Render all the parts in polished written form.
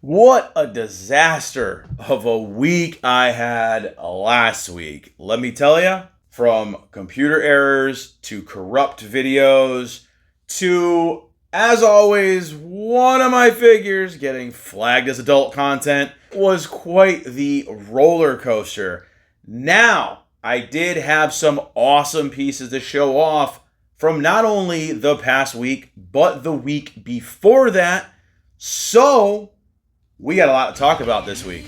What a disaster of a week I had last week. Let me tell you, from computer errors to corrupt videos to, as always, one of my figures getting flagged as adult content was quite the roller coaster. Now, I did have some awesome pieces to show off from not only the past week, but the week before that. So, we got a lot to talk about this week.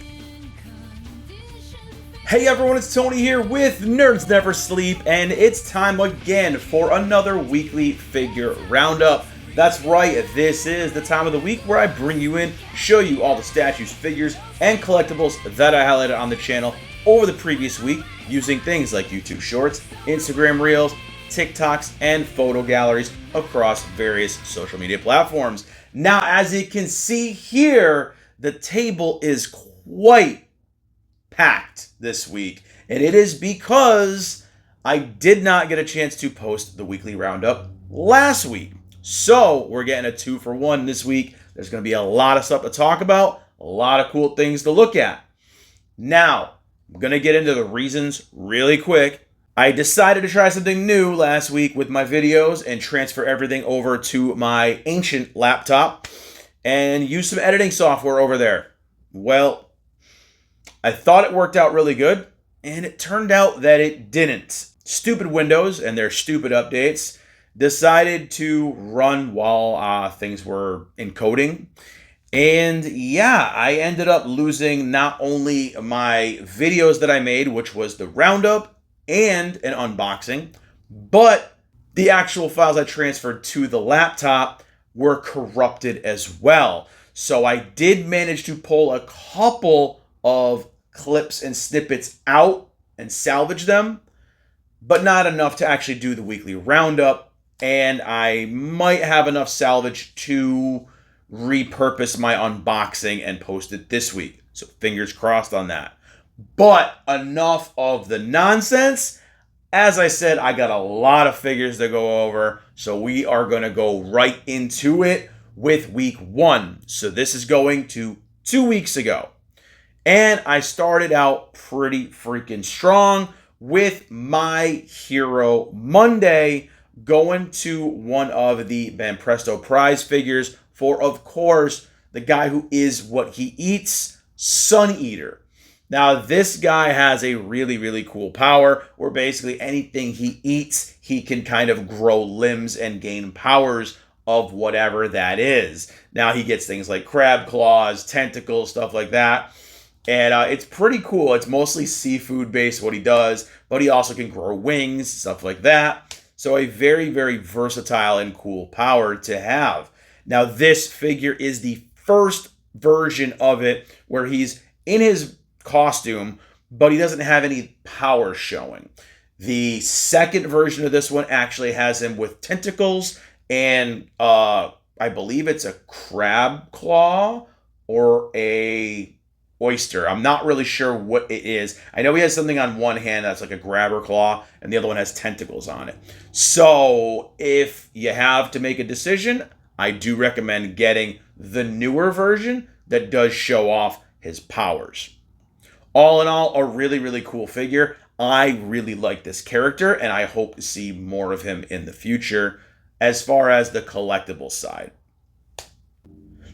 Hey everyone, it's Tony here with Nerds Never Sleep, and it's time again for another weekly figure roundup. That's right, this is the time of the week where I bring you in, show you all the statues, figures, and collectibles that I highlighted on the channel over the previous week using things like YouTube Shorts, Instagram Reels, TikToks, and photo galleries across various social media platforms. Now, as you can see here, the table is quite packed this week, and it is because I did not get a chance to post the weekly roundup last week. So we're getting a 2-for-1 this week. There's going to be a lot of stuff to talk about, a lot of cool things to look at. Now, I'm going to get into the reasons really quick. I decided to try something new last week with my videos and transfer everything over to my ancient laptop and use some editing software over there. Well, I thought it worked out really good, and it turned out that it didn't. Stupid Windows and their stupid updates decided to run while things were encoding. And yeah, I ended up losing not only my videos that I made, which was the roundup and an unboxing, but the actual files I transferred to the laptop were corrupted as well. So I did manage to pull a couple of clips and snippets out and salvage them, but not enough to actually do the weekly roundup. And I might have enough salvage to repurpose my unboxing and post it this week. So fingers crossed on that. But enough of the nonsense. As I said, I got a lot of figures to go over, so we are going to go right into it with week 1. So this is going to 2 weeks ago. And I started out pretty freaking strong with my Hero Monday, going to one of the Banpresto prize figures for, of course, the guy who is what he eats, Sun Eater. Now, this guy has a really, really cool power where basically anything he eats, he can kind of grow limbs and gain powers of whatever that is. Now, he gets things like crab claws, tentacles, stuff like that. And it's pretty cool. It's mostly seafood-based, what he does, but he also can grow wings, stuff like that. So a very, very versatile and cool power to have. Now, this figure is the first version of it where he's in his costume, but he doesn't have any power showing. The second version of this one actually has him with tentacles and I believe it's a crab claw or a oyster. I'm not really sure what it is. I know he has something on one hand that's like a grabber claw, and the other one has tentacles on it. So if you have to make a decision, I do recommend getting the newer version that does show off his powers. All in all, a really, really cool figure. I really like this character, and I hope to see more of him in the future as far as the collectible side.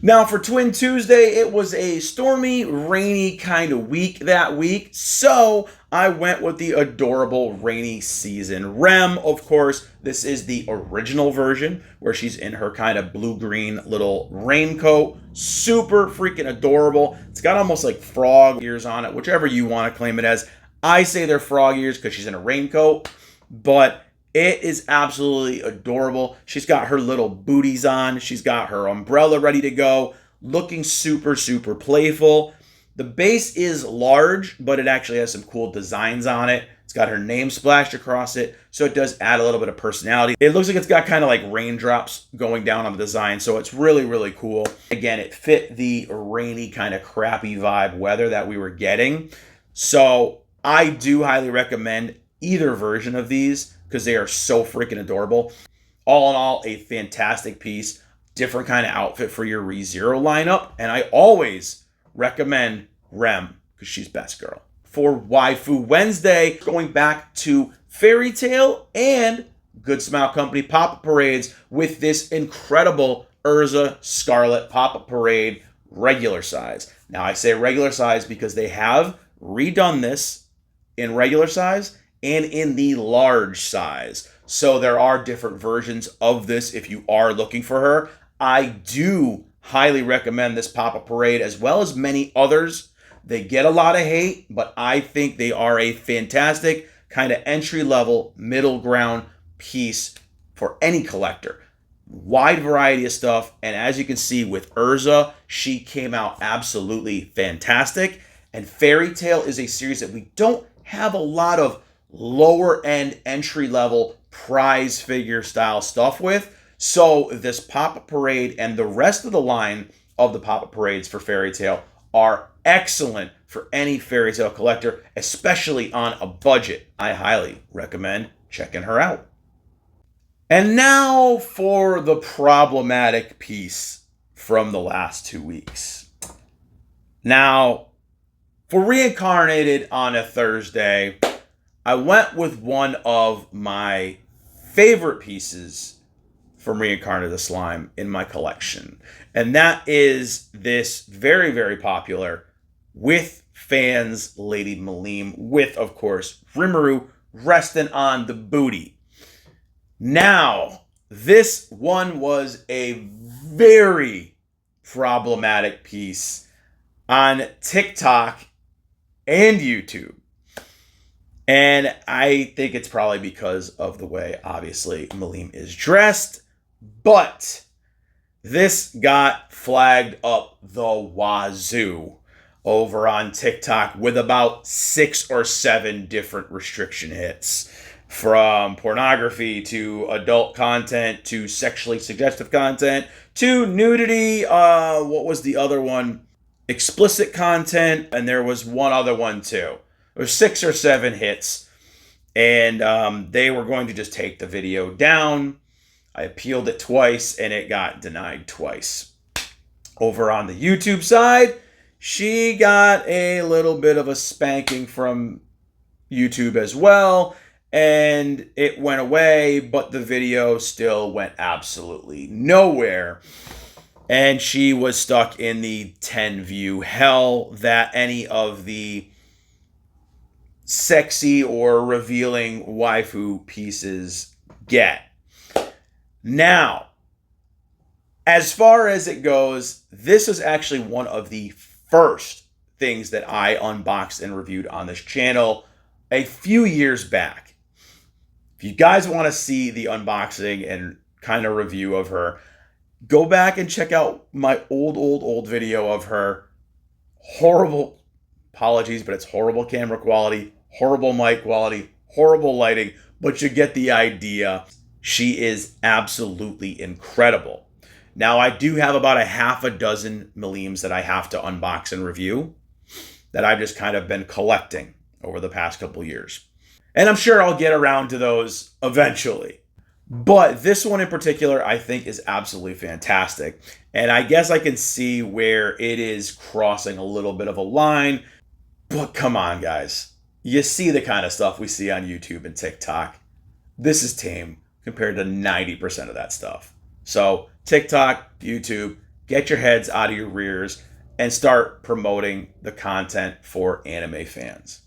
Now, for Twin Tuesday, it was a stormy, rainy kind of week that week, so I went with the adorable Rainy Season Rem. Of course, this is the original version where she's in her kind of blue-green little raincoat. Super freaking adorable. It's got almost like frog ears on it, whichever you want to claim it as. I say they're frog ears because she's in a raincoat, but it is absolutely adorable. She's got her little booties on. She's got her umbrella ready to go, looking super, super playful. The base is large, but it actually has some cool designs on it. It's got her name splashed across it, so it does add a little bit of personality. It looks like it's got kind of like raindrops going down on the design, so it's really, really cool. Again, it fit the rainy kind of crappy vibe weather that we were getting. So I do highly recommend either version of these because they are so freaking adorable. All in all, a fantastic piece. different kind of outfit for your ReZero lineup. And I always recommend Rem because she's best girl. For Waifu Wednesday, going back to Fairy Tail and Good Smile Company Pop-Up Parades with this incredible Urza Scarlet Pop-Up Parade regular size. Now I say regular size because they have redone this in regular size and in the large size. So there are different versions of this if you are looking for her. I do highly recommend this Pop-Up Parade as well as many others. They get a lot of hate, but I think they are a fantastic kind of entry-level, middle ground piece for any collector. Wide variety of stuff, and as you can see with Urza, she came out absolutely fantastic. And Fairy Tail is a series that we don't have a lot of lower-end, entry-level prize figure style stuff with. So this Pop-Up Parade and the rest of the line of the Pop-Up Parades for Fairy Tail are excellent for any Fairy Tail collector, especially on a budget. I highly recommend checking her out. And now for the problematic piece from the last 2 weeks. Now, for Reincarnated on a Thursday, I went with one of my favorite pieces from Reincarnated the Slime in my collection. And that is this very, very popular with fans Lady Milim with, of course, Rimuru resting on the booty. Now, this one was a very problematic piece on TikTok and YouTube. And I think it's probably because of the way, obviously, Milim is dressed. But this got flagged up the wazoo over on TikTok with about 6 or 7 different restriction hits. From pornography to adult content to sexually suggestive content to nudity. What was the other one? Explicit content. And there was one other one too. There was 6 or 7 hits. And they were going to just take the video down. I appealed it twice and it got denied twice. Over on the YouTube side, she got a little bit of a spanking from YouTube as well. And it went away, but the video still went absolutely nowhere. And she was stuck in the 10 view hell that any of the sexy or revealing waifu pieces get. Now, as far as it goes, this is actually one of the first things that I unboxed and reviewed on this channel a few years back. If you guys want to see the unboxing and kind of review of her, go back and check out my old video of her. Horrible, apologies, but it's horrible camera quality, horrible mic quality, horrible lighting, but you get the idea. She is absolutely incredible. Now, I do have about a half a dozen Milims that I have to unbox and review that I've just kind of been collecting over the past couple years. And I'm sure I'll get around to those eventually. But this one in particular, I think is absolutely fantastic. And I guess I can see where it is crossing a little bit of a line. But come on, guys. You see the kind of stuff we see on YouTube and TikTok. This is tame compared to 90% of that stuff. So TikTok, YouTube, get your heads out of your rears and start promoting the content for anime fans.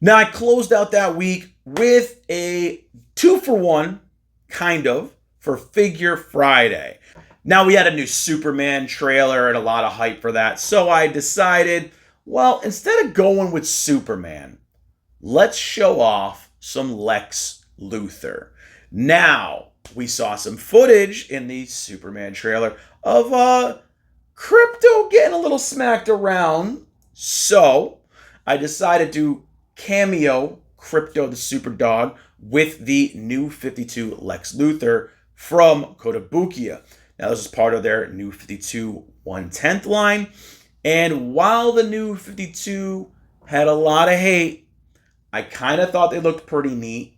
Now, I closed out that week with a 2-for-1, kind of, for Figure Friday. Now, we had a new Superman trailer and a lot of hype for that, so I decided, well, instead of going with Superman, let's show off some Lex Luthor. Now, we saw some footage in the Superman trailer of Crypto getting a little smacked around, so I decided to cameo Crypto the Super Dog with the new 52 Lex Luthor from Kotobukiya. Now, this is part of their new 52 1/10 line. And while the new 52 had a lot of hate, I kind of thought they looked pretty neat.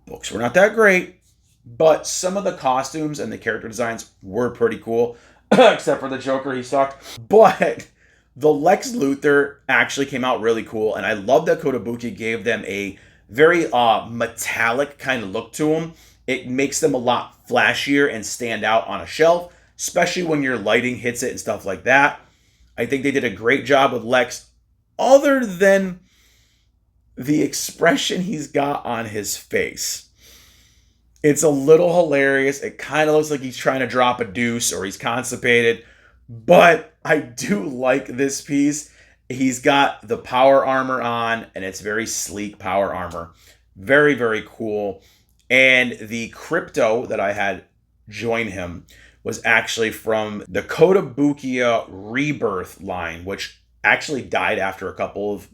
Books were not that great, but some of the costumes and the character designs were pretty cool, except for the Joker, he sucked. But the Lex Luthor actually came out really cool, and I love that Kotobuki gave them a very metallic kind of look to them. It makes them a lot flashier and stand out on a shelf, especially when your lighting hits it and stuff like that. I think they did a great job with Lex, other than the expression he's got on his face. It's a little hilarious. It kind of looks like he's trying to drop a deuce or he's constipated, but I do like this piece. He's got the power armor on, and it's very sleek power armor. Very, very cool. And the crypto that I had join him was actually from the Kotobukiya Rebirth line, which actually died after a couple of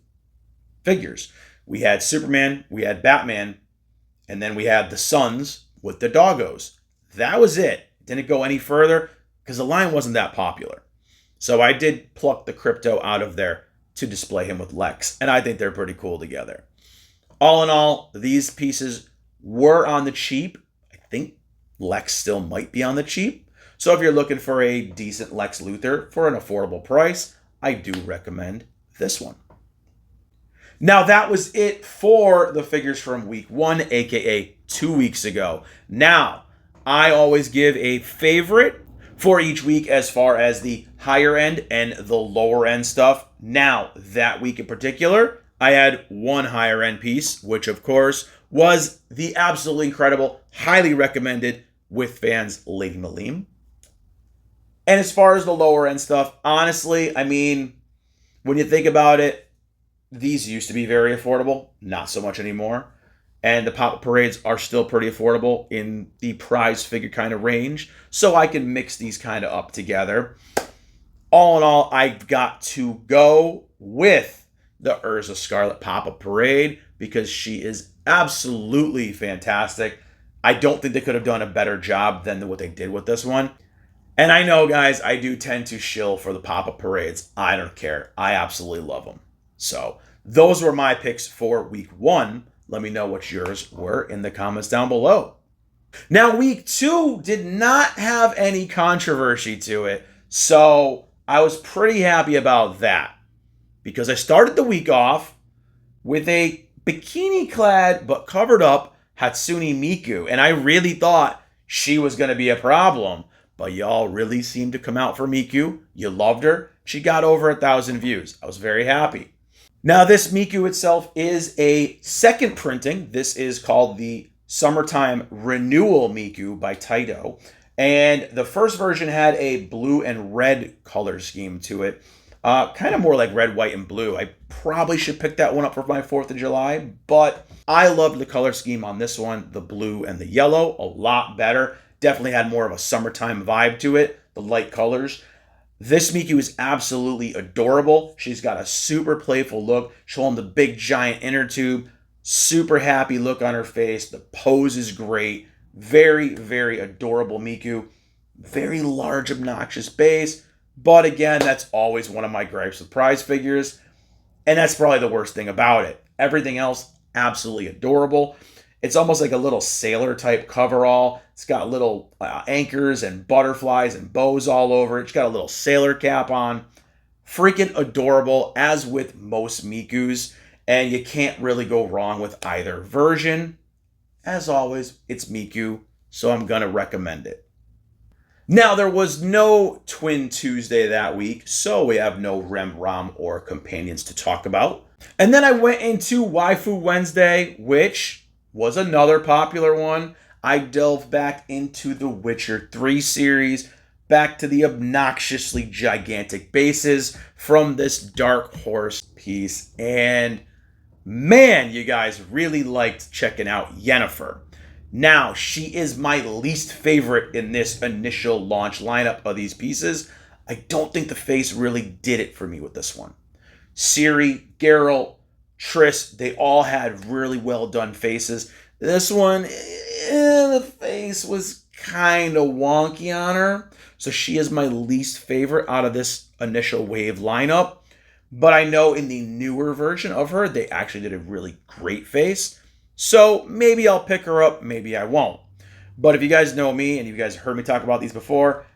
figures. We had Superman, we had Batman, and then we had the Sons with the doggos. That was it. Didn't go any further because the line wasn't that popular. So I did pluck the crypto out of there to display him with Lex, and I think they're pretty cool together. All in all, these pieces were on the cheap. I think Lex still might be on the cheap. So if you're looking for a decent Lex Luthor for an affordable price, I do recommend this one. Now that was it for the figures from week 1, aka 2 weeks ago. Now, I always give a favorite for each week as far as the higher end and the lower end stuff. Now, that week in particular, I had one higher end piece, which of course was the absolutely incredible, highly recommended with fans Lady Milim. And as far as the lower end stuff, honestly, I mean, when you think about it, these used to be very affordable, not so much anymore. And the pop-up parades are still pretty affordable in the prize figure kind of range. So I can mix these kind of up together. All in all, I've got to go with the Urza Scarlet pop-up parade because she is absolutely fantastic. I don't think they could have done a better job than what they did with this one. And I know, guys, I do tend to shill for the pop-up parades. I don't care. I absolutely love them. So those were my picks for week 1. Let me know what yours were in the comments down below. Now, week 2 did not have any controversy to it. So I was pretty happy about that because I started the week off with a bikini-clad but covered up Hatsune Miku. And I really thought she was going to be a problem. But y'all really seemed to come out for Miku. You loved her. She got over 1,000 views. I was very happy. Now, this Miku itself is a second printing. This is called the Summertime Renewal Miku by Taito. And the first version had a blue and red color scheme to it. Kind of more like red, white, and blue. I probably should pick that one up for my 4th of July. But I loved the color scheme on this one. The blue and the yellow, a lot better. Definitely had more of a summertime vibe to it, the light colors. This Miku is absolutely adorable. She's got a super playful look, showing the big giant inner tube. Super happy look on her face. The pose is great. Very, very adorable Miku. Very large, obnoxious base. But again, that's always one of my gripes with prize figures. And that's probably the worst thing about it. Everything else, absolutely adorable. It's almost like a little sailor type coverall. It's got little anchors and butterflies and bows all over it. It's got a little sailor cap on. Freaking adorable, as with most Mikus. And you can't really go wrong with either version. As always, it's Miku, so I'm going to recommend it. Now, there was no Twin Tuesday that week, so we have no Rem, Rom, or companions to talk about. And then I went into Waifu Wednesday, which was another popular one. I delved back into the Witcher 3 series, back to the obnoxiously gigantic bases from this Dark Horse piece. And man, you guys really liked checking out Yennefer. Now, she is my least favorite in this initial launch lineup of these pieces. I don't think the face really did it for me with this one. Ciri, Geralt, Triss, they all had really well done faces. This one, the face was kind of wonky on her. So she is my least favorite out of this initial wave lineup. But I know in the newer version of her, they actually did a really great face. So maybe I'll pick her up, maybe I won't. But if you guys know me and you guys heard me talk about these before,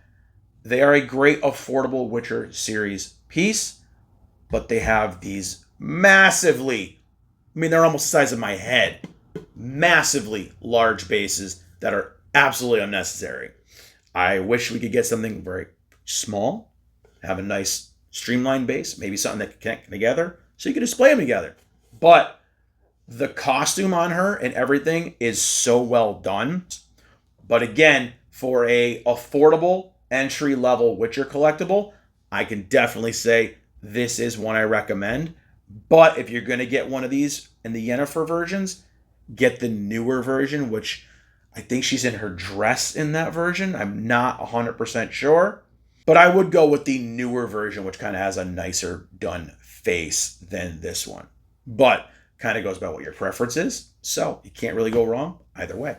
they are a great affordable Witcher series piece, but they have these massively, I mean, they're almost the size of my head, massively large bases that are absolutely unnecessary. I wish we could get something very small, have a nice streamlined base, maybe something that can connect together so you can display them together. But the costume on her and everything is so well done. But again, for a affordable entry level Witcher collectible, I can definitely say this is one I recommend. But if you're going to get one of these in the Yennefer versions, get the newer version, which I think she's in her dress in that version. I'm not 100% sure. But I would go with the newer version, which kind of has a nicer done face than this one. But kind of goes by what your preference is. So you can't really go wrong either way.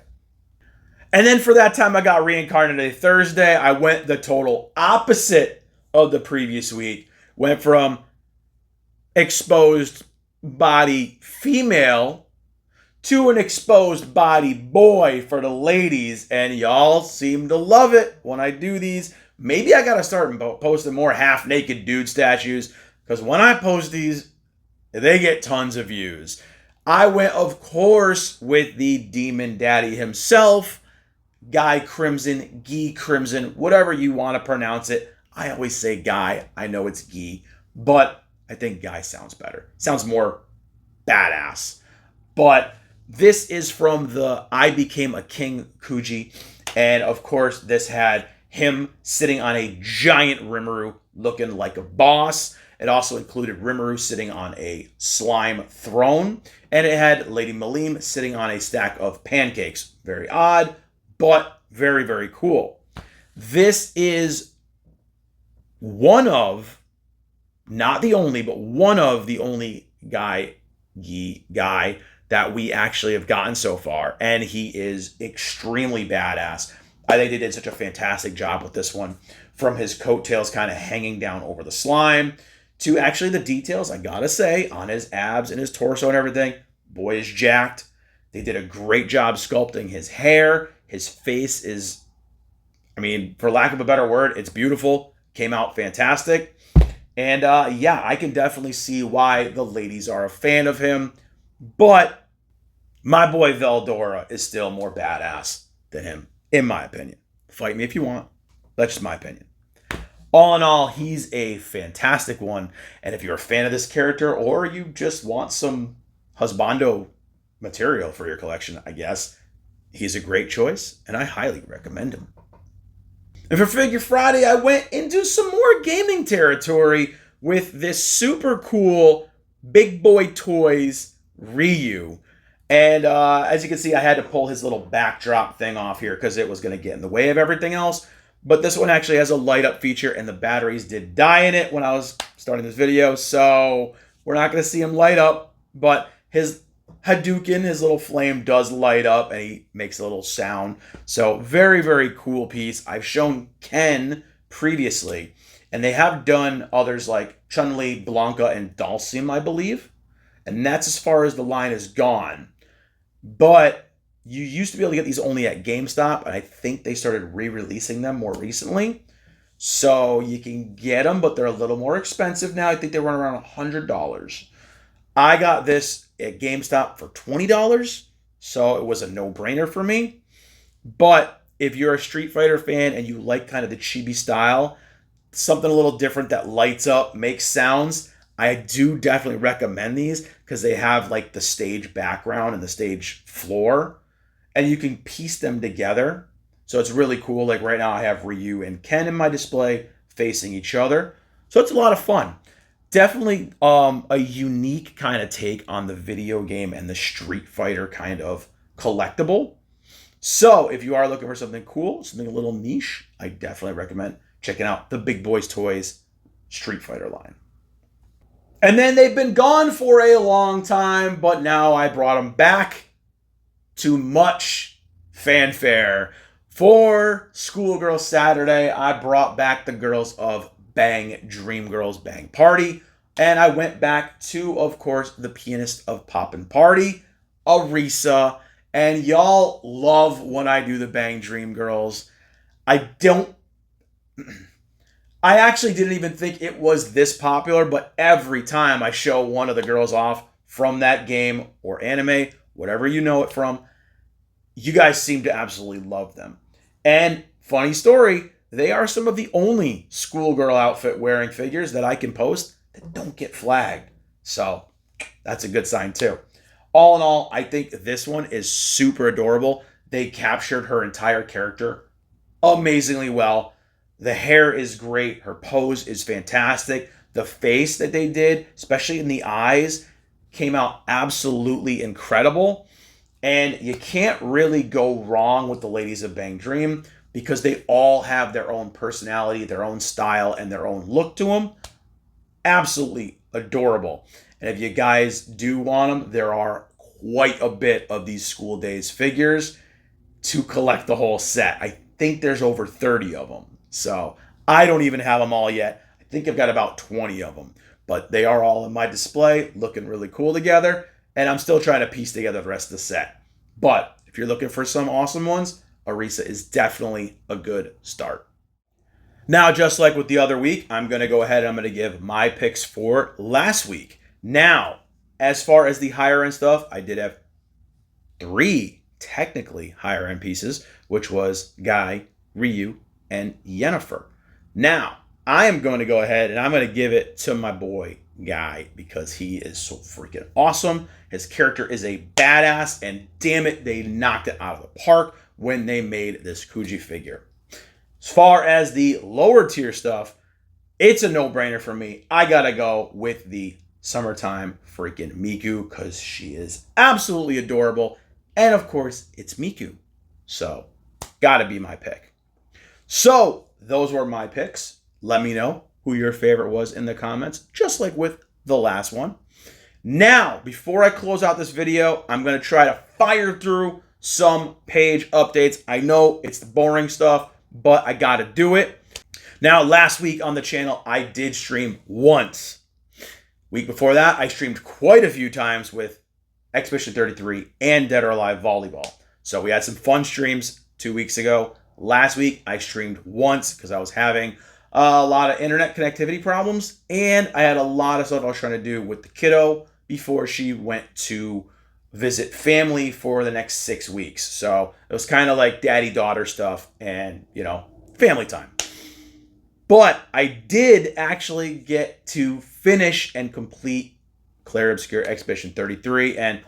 And then for that time I got reincarnated Thursday, I went the total opposite of the previous week. Went from exposed body female to an exposed body boy for the ladies, and y'all seem to love it when I do these. Maybe I gotta start posting more half-naked dude statues, because when I post these, they get tons of views. I went, of course, with the Demon Daddy himself, Guy Crimson, Guy Crimson, whatever you want to pronounce it. I always say Guy. I know it's Guy, but I think Guy sounds better. Sounds more badass. But this is from the I Became a King Kuji. And of course, this had him sitting on a giant Rimuru looking like a boss. It also included Rimuru sitting on a slime throne. And it had Lady Milim sitting on a stack of pancakes. Very odd, but very, very cool. This is one of, not the only, but one of the only guy that we actually have gotten so far. And he is extremely badass. I think they did such a fantastic job with this one. From his coattails kind of hanging down over the slime to actually the details, I gotta say, on his abs and his torso and everything. Boy is jacked. They did a great job sculpting his hair. His face is, I mean, for lack of a better word, it's beautiful. Came out fantastic. And yeah, I can definitely see why the ladies are a fan of him. But my boy Veldora is still more badass than him, in my opinion. Fight me if you want. That's just my opinion. All in all, he's a fantastic one. And if you're a fan of this character, or you just want some husbando material for your collection, I guess, he's a great choice, and I highly recommend him. And for Figure Friday, I went into some more gaming territory with this super cool Big Boy Toys Ryu. And as you can see, I had to pull his little backdrop thing off here because it was going to get in the way of everything else. But this one actually has a light up feature, and the batteries did die in it when I was starting this video. So we're not going to see him light up, but his Hadouken, his little flame, does light up, and he makes a little sound. So very, very cool piece. I've shown Ken previously, and they have done others like Chun-Li, Blanca, and Dhalsim, I believe. And that's as far as the line has gone. But you used to be able to get these only at GameStop, and I think they started re-releasing them more recently. So you can get them, but they're a little more expensive now. I think they run around $100. I got this at GameStop for $20, so it was a no-brainer for me. But if you're a Street Fighter fan and you like kind of the chibi style, something a little different that lights up, makes sounds, I do definitely recommend these because they have like the stage background and the stage floor, and you can piece them together. So it's really cool. Like right now I have Ryu and Ken in my display facing each other. So it's a lot of fun. Definitely a unique kind of take on the video game and the Street Fighter kind of collectible. So if you are looking for something cool, something a little niche, I definitely recommend checking out the Big Boys Toys Street Fighter line. And then they've been gone for a long time, but now I brought them back to much fanfare. For Schoolgirl Saturday, I brought back the girls of Bang Dream Girls Bang Party, and I went back to, of course, the pianist of Poppin' Party, Arisa, And y'all love when I do the Bang Dream Girls. I don't. I actually didn't even think it was this popular, but every time I show one of the girls off from that game or anime, whatever you know it from, you guys seem to absolutely love them. And funny story, they are some of the only schoolgirl outfit wearing figures that I can post that don't get flagged. So that's a good sign too. All in all, I think this one is super adorable. They captured her entire character amazingly well. The hair is great. Her pose is fantastic. The face that they did, especially in the eyes, came out absolutely incredible. And you can't really go wrong with the ladies of Bang Dream because they all have their own personality, their own style, and their own look to them. Absolutely adorable. And if you guys do want them, there are quite a bit of these School Days figures to collect the whole set. I think there's over 30 of them. So I don't even have them all yet. I think I've got about 20 of them. But they are all in my display, looking really cool together. And I'm still trying to piece together the rest of the set. But if you're looking for some awesome ones, Arisa is definitely a good start. Now, just like with the other week, I'm going to go ahead and I'm going to give my picks for last week. Now, as far as the higher end stuff, I did have 3 technically higher end pieces, which was Guy, Ryu, and Yennefer. Now, I am going to go ahead and I'm going to give it to my boy Guy because he is so freaking awesome. His character is a badass, and damn it, they knocked it out of the park when they made this Kuji figure. As far as the lower tier stuff, it's a no-brainer for me. I gotta go with the summertime freaking Miku because she is absolutely adorable. And of course, it's Miku. So, gotta be my pick. So, those were my picks. Let me know who your favorite was in the comments, just like with the last one. Now, before I close out this video, I'm going to try to fire through some page updates. I know it's the boring stuff, but I got to do it. Now, last week on the channel, I did stream once. Week before that, I streamed quite a few times with Expedition 33 and Dead or Alive Volleyball. So we had some fun streams 2 weeks ago. Last week, I streamed once because I was having a lot of internet connectivity problems, and I had a lot of stuff I was trying to do with the kiddo before she went to visit family for the next 6 weeks. So it was kind of like daddy-daughter stuff and, family time. But I did actually get to finish and complete Clair Obscur Expedition 33, and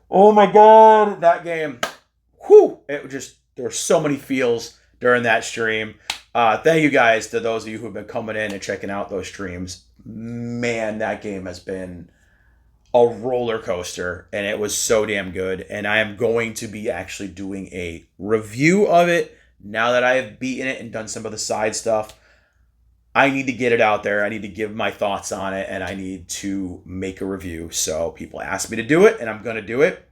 oh my god, that game, there were so many feels during that stream. Thank you guys to those of you who have been coming in and checking out those streams. Man, that game has been a roller coaster, and it was so damn good. And I am going to be actually doing a review of it now that I have beaten it and done some of the side stuff. I need to get it out there. I need to give my thoughts on it, and I need to make a review. So people asked me to do it, and I'm going to do it.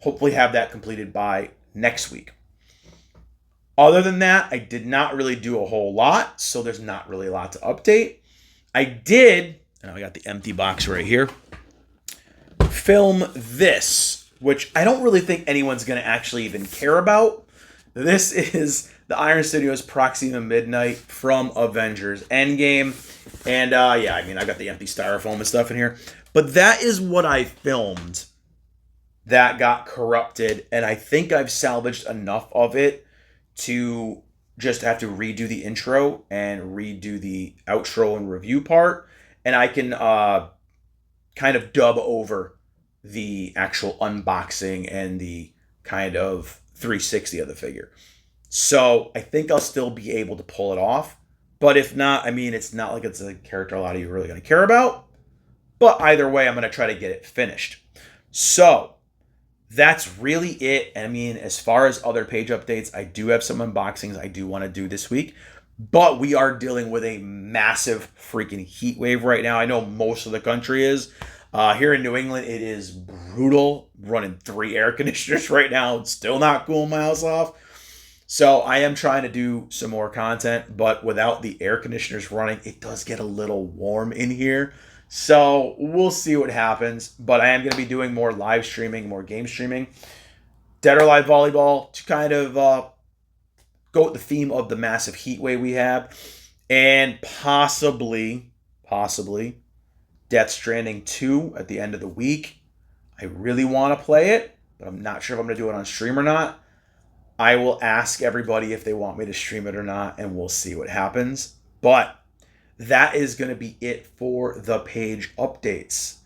Hopefully have that completed by next week. Other than that, I did not really do a whole lot, so there's not really a lot to update. I did, and I got the empty box right here, film this, which I don't really think anyone's going to actually even care about. This is the Iron Studios Proxima Midnight from Avengers Endgame. And I got the empty styrofoam and stuff in here. But that is what I filmed that got corrupted, and I think I've salvaged enough of it to just have to redo the intro and redo the outro and review part, and I can kind of dub over the actual unboxing and the kind of 360 of the figure. So I think I'll still be able to pull it off, but if not, it's not like it's a character a lot of you are really going to care about, but either way, I'm going to try to get it finished. So that's really it. As far as other page updates, I do have some unboxings I do want to do this week, but we are dealing with a massive freaking heat wave right now. I know most of the country is. Here in New England, it is brutal, running 3 air conditioners right now. It's still not cooling my house off. So I am trying to do some more content, but without the air conditioners running, it does get a little warm in here. So we'll see what happens, but I am going to be doing more live streaming, more game streaming. Dead or Alive Volleyball to kind of go with the theme of the massive heat wave we have. And possibly Death Stranding 2 at the end of the week. I really want to play it, but I'm not sure if I'm going to do it on stream or not. I will ask everybody if they want me to stream it or not, and we'll see what happens. But that is going to be it for the page updates.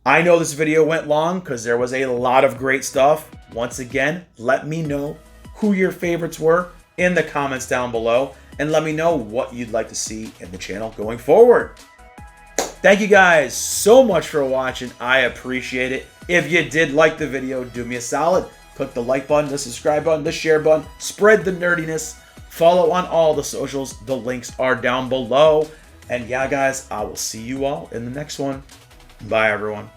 I know this video went long because there was a lot of great stuff. Once again, let me know who your favorites were in the comments down below, and let me know what you'd like to see in the channel going forward. Thank you guys so much for watching. I appreciate it. If you did like the video, do me a solid. Click the like button, the subscribe button, the share button. Spread the nerdiness. Follow on all the socials. The links are down below. And yeah, guys, I will see you all in the next one. Bye, everyone.